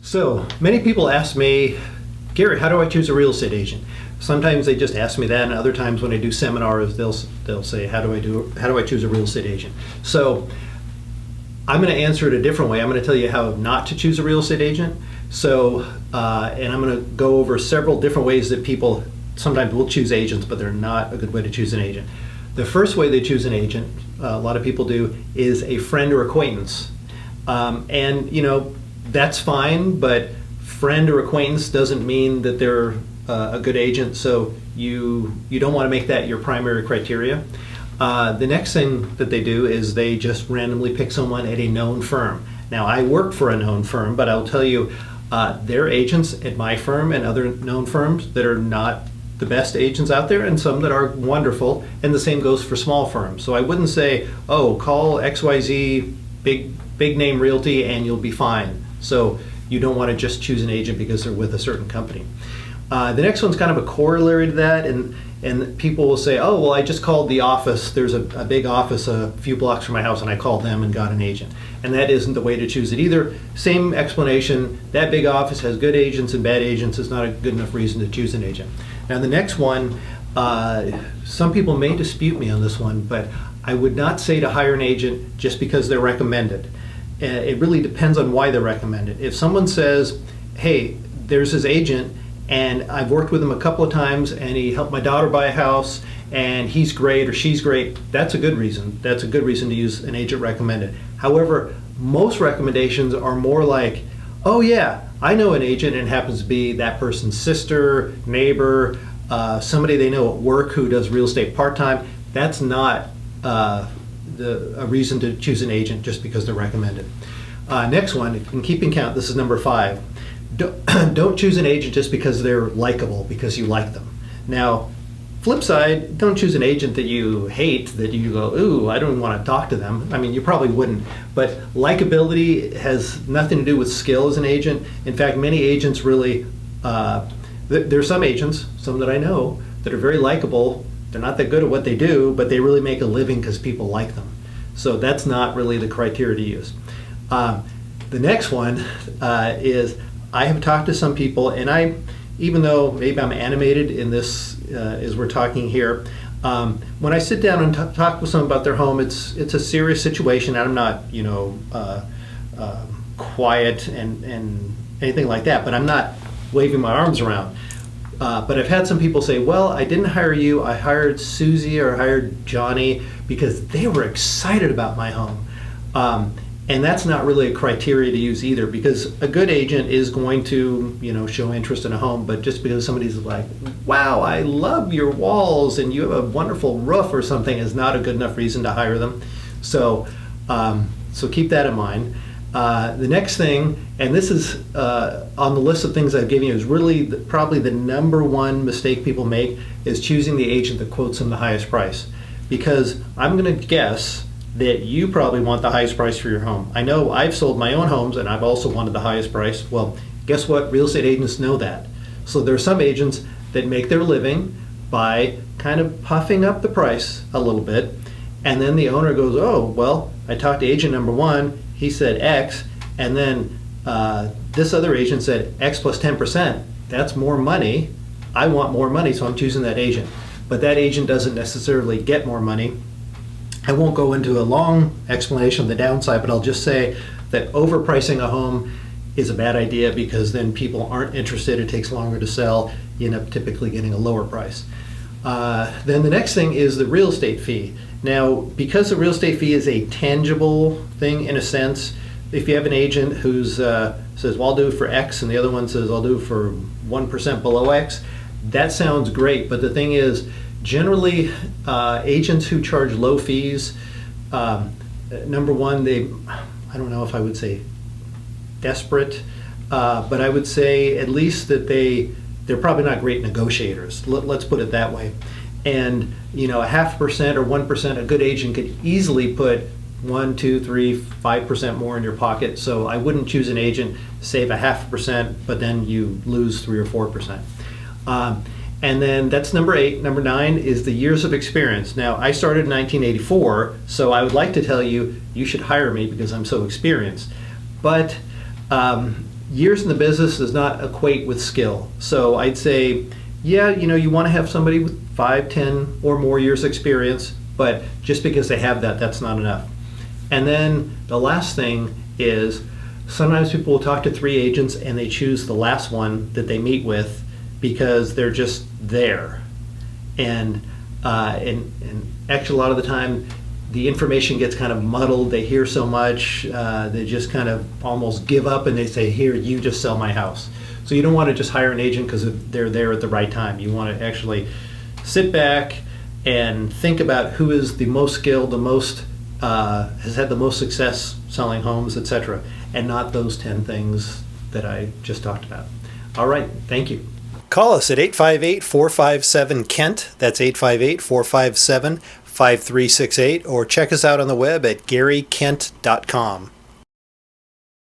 So many people ask me, Gary, how do I choose a real estate agent? Sometimes they just ask me that, and other times when I do seminars, they'll say, how do I choose a real estate agent? So I'm going to answer it a different way. I'm going to tell you how not to choose a real estate agent. So, and I'm going to go over several different ways that people sometimes will choose agents, but they're not a good way to choose an agent. The first way they choose an agent, a lot of people do, is a friend or acquaintance. And that's fine, but friend or acquaintance doesn't mean that they're a good agent, so you don't want to make that your primary criteria. The next thing that they do is they just randomly pick someone at a known firm. Now, I work for a known firm, but I'll tell you, there are agents at my firm and other known firms that are not the best agents out there, and some that are wonderful, and the same goes for small firms. So I wouldn't say, oh, call XYZ big name realty and you'll be fine. So you don't want to just choose an agent because they're with a certain company. The next one's kind of a corollary to that, and people will say, oh, well, I just called the office. There's a big office a few blocks from my house, and I called them and got an agent. And that isn't the way to choose it either. Same explanation. That big office has good agents and bad agents. It's not a good enough reason to choose an agent. Now, the next one, some people may dispute me on this one, but I would not say to hire an agent just because they're recommended. It really depends on why they're recommended. If someone says, hey, there's this agent, and I've worked with him a couple of times, and he helped my daughter buy a house, and he's great or she's great, that's a good reason. That's a good reason to use an agent recommended. However, most recommendations are more like, oh yeah, I know an agent, and it happens to be that person's sister, neighbor, somebody they know at work who does real estate part-time. That's not a reason to choose an agent just because they're recommended. Next one, in keeping count, this is number 5. Don't choose an agent just because they're likable, because you like them. Now, flip side, don't choose an agent that you hate, that you go, ooh, I don't want to talk to them. I mean, you probably wouldn't, but likability has nothing to do with skill as an agent. In fact, many agents really, there's some agents, some that I know, that are very likable. They're not that good at what they do, but they really make a living because people like them. So that's not really the criteria to use. The next one is, I have talked to some people, and even though maybe I'm animated in this as we're talking here, when I sit down and talk with someone about their home, it's a serious situation, and I'm not quiet and anything like that, but I'm not waving my arms around. But I've had some people say, well, I didn't hire you, I hired Susie or I hired Johnny because they were excited about my home. And that's not really a criteria to use either, because a good agent is going to, show interest in a home, but just because somebody's like, wow, I love your walls and you have a wonderful roof or something, is not a good enough reason to hire them. So keep that in mind. The next thing, and this is on the list of things I've given you, is really probably the number one mistake people make, is choosing the agent that quotes them the highest price. Because I'm going to guess that you probably want the highest price for your home. I know I've sold my own homes and I've also wanted the highest price. Well, guess what? Real estate agents know that. So there are some agents that make their living by kind of puffing up the price a little bit, and then the owner goes, oh, well, I talked to agent number 1, he said X, and then this other agent said X plus 10%. That's more money. I want more money, so I'm choosing that agent. But that agent doesn't necessarily get more money. I won't go into a long explanation of the downside, but I'll just say that overpricing a home is a bad idea, because then people aren't interested. It takes longer to sell. You end up typically getting a lower price. Then the next thing is the real estate fee. Now, because the real estate fee is a tangible thing in a sense, if you have an agent who says, well, I'll do it for X, and the other one says, I'll do it for 1% below X, that sounds great. But the thing is, generally, agents who charge low fees, number one, I don't know if I would say desperate, but I would say at least that they're probably not great negotiators. Let's put it that way. And a 0.5% or 1%, a good agent could easily put 1, 2, 3, 5% more in your pocket. So I wouldn't choose an agent, save a 0.5%, but then you lose 3 or 4%. And then that's number 8. Number 9 is the years of experience. Now, I started in 1984, so I would like to tell you, you should hire me because I'm so experienced. But years in the business does not equate with skill. So I'd say, yeah, you want to have somebody with 5, 10 or more years experience, but just because they have that, that's not enough. And then the last thing is, sometimes people will talk to 3 agents and they choose the last one that they meet with because they're just there. And actually, a lot of the time, the information gets kind of muddled. They hear so much, they just kind of almost give up and they say, here, you just sell my house. So you don't want to just hire an agent because they're there at the right time. You want to actually sit back and think about who is the most skilled, the most has had the most success selling homes, etc., and not those 10 things that I just talked about. All right, thank you. Call us at 858-457-KENT. That's 858-457-5368, or check us out on the web at garykent.com.